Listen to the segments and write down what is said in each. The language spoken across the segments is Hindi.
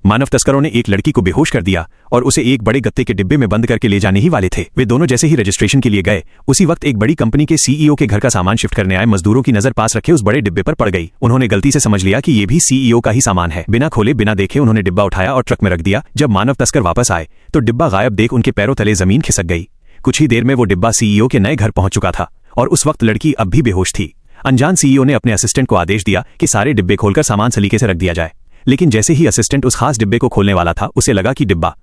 मानव तस्करों ने एक लड़की को बेहोश कर दिया और उसे एक बड़े गत्ते के डिब्बे में बंद करके ले जाने ही वाले थे। वे दोनों जैसे ही रजिस्ट्रेशन के लिए गए, उसी वक्त एक बड़ी कंपनी के सीईओ के घर का सामान शिफ्ट करने आए मजदूरों की नजर पास रखे उस बड़े डिब्बे पर पड़ गई। उन्होंने गलती से समझ लिया कि ये भी सीईओ का ही सामान है। बिना खोले बिना देखे उन्होंने डिब्बा उठाया और ट्रक में रख दिया। जब मानव तस्कर वापस आए तो डिब्बा गायब देख उनके पैरों तले जमीन खिसक गई। कुछ ही देर में वो डिब्बा सीईओ के नए घर पहुंच चुका था और उस वक्त लड़की अब भी बेहोश थी। अनजान सीईओ ने अपने असिस्टेंट को आदेश दिया कि सारे डिब्बे खोलकर सामान सलीके से रख दिया जाए। लेकिन जैसे ही असिस्टेंट उस खास डिब्बे को खोलने वाला था, उसे लगा कि डिब्बा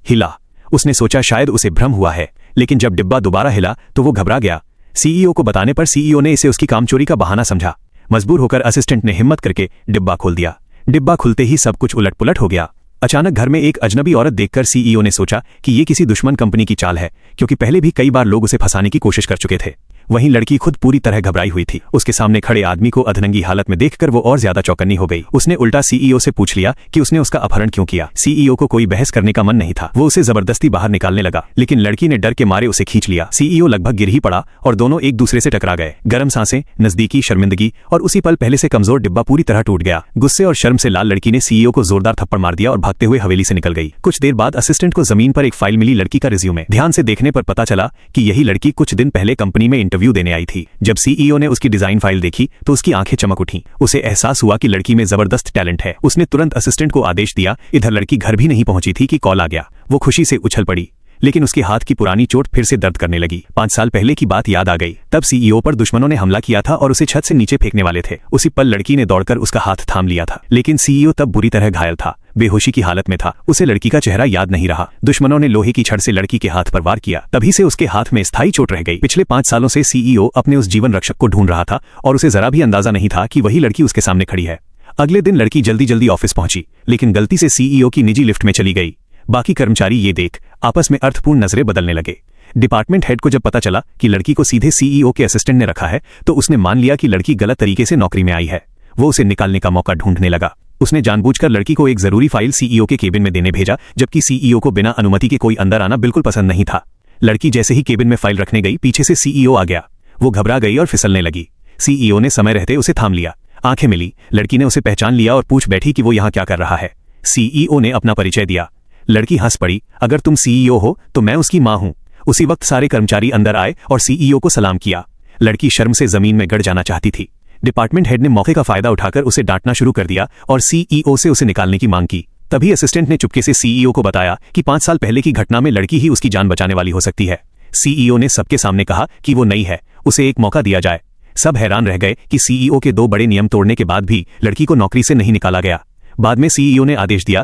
हिला। उसने सोचा शायद उसे भ्रम हुआ है, लेकिन जब डिब्बा दोबारा हिला तो वो घबरा गया। सीईओ को बताने पर सीईओ ने इसे उसकी कामचोरी का बहाना समझा। मजबूर होकर असिस्टेंट ने हिम्मत करके डिब्बा खोल दिया। डिब्बा खुलते ही सब कुछ उलटपुलट हो गया। अचानक घर में एक अजनबी औरत देखकर सीईओ ने सोचा कि ये किसी दुश्मन कंपनी की चाल है, क्योंकि पहले भी कई बार लोग उसे फंसाने की कोशिश कर चुके थे। वहीं लड़की खुद पूरी तरह घबराई हुई थी। उसके सामने खड़े आदमी को अधनंगी हालत में देखकर वो और ज्यादा चौकन्नी हो गई। उसने उल्टा सीईओ से पूछ लिया कि उसने उसका अपहरण क्यों किया। सीईओ को कोई बहस करने का मन नहीं था। वो उसे जबरदस्ती बाहर निकालने लगा, लेकिन लड़की ने डर के मारे उसे खींच लिया। सीईओ लगभग गिर ही पड़ा और दोनों एक दूसरे से टकरा गए। गर्म सांसें, नजदीकी, शर्मिंदगी और उसी पल पहले से कमजोर डिब्बा पूरी तरह टूट गया। गुस्से और शर्म से लाल लड़की ने सीईओ को जोरदार थप्पड़ मार दिया और भागते हुए हवेली से निकल गई। कुछ देर बाद असिस्टेंट को जमीन पर एक फाइल मिली लड़की का रिज्यूमे। ध्यान से देखने पर पता चला कि यही लड़की कुछ दिन पहले कंपनी में इंटरव्यू देने आई थी। जब सीईओ ने उसकी डिजाइन फाइल देखी तो उसकी आंखें चमक उठीं। उसे एहसास हुआ कि लड़की में जबरदस्त टैलेंट है। उसने तुरंत असिस्टेंट को आदेश दिया। इधर लड़की घर भी नहीं पहुंची थी कि कॉल आ गया। वो खुशी से उछल पड़ी, लेकिन उसके हाथ की पुरानी चोट फिर से दर्द करने लगी। 5 साल पहले की बात याद आ गई। तब सीईओ पर दुश्मनों ने हमला किया था और उसे छत से नीचे फेंकने वाले थे। उसी पल लड़की ने दौड़कर उसका हाथ थाम लिया था, लेकिन सीईओ तब बुरी तरह घायल था, बेहोशी की हालत में था। उसे लड़की का चेहरा याद नहीं रहा। दुश्मनों ने लोहे की छड़ से लड़की के हाथ पर वार किया। तभी से उसके हाथ में स्थायी चोट रह गई। पिछले 5 सालों से सीईओ अपने उस जीवन रक्षक को ढूंढ रहा था और उसे जरा भी अंदाजा नहीं था कि वही लड़की उसके सामने खड़ी है। अगले दिन लड़की जल्दी जल्दी ऑफिस पहुंची, लेकिन गलती से सीईओ की निजी लिफ्ट में चली गई। बाकी कर्मचारी ये देख आपस में अर्थपूर्ण नजरें बदलने लगे। डिपार्टमेंट हेड को जब पता चला कि लड़की को सीधे सीईओ के असिस्टेंट ने रखा है, तो उसने मान लिया कि लड़की गलत तरीके से नौकरी में आई है। वो उसे निकालने का मौका ढूंढने लगा। उसने जानबूझकर लड़की को एक जरूरी फाइल सीईओ के केबिन में देने भेजा, जबकि सीईओ को बिना अनुमति के कोई अंदर आना बिल्कुल पसंद नहीं था। लड़की जैसे ही केबिन में फाइल रखने गई, पीछे से सीईओ आ गया। वो घबरा गई और फिसलने लगी। सीईओ ने समय रहते उसे थाम लिया। आंखें मिली। लड़की ने उसे पहचान लिया और पूछ बैठी कि वो यहाँ क्या कर रहा है। सीईओ ने अपना परिचय दिया। लड़की हंस पड़ी। अगर तुम सीईओ हो तो मैं उसकी मां हूं। उसी वक्त सारे कर्मचारी अंदर आए और सीईओ को सलाम किया। लड़की शर्म से जमीन में गड़ जाना चाहती थी। डिपार्टमेंट हेड ने मौके का फायदा उठाकर उसे डांटना शुरू कर दिया और सीईओ से उसे निकालने की मांग की। तभी असिस्टेंट ने चुपके से सीईओ को बताया कि 5 साल पहले की घटना में लड़की ही उसकी जान बचाने वाली हो सकती है। सीईओ ने सबके सामने कहा कि वो नई है, उसे एक मौका दिया जाए। सब हैरान रह गए कि सीईओ के 2 बड़े नियम तोड़ने के बाद भी लड़की को नौकरी से नहीं निकाला गया। बाद में सीईओ ने आदेश दिया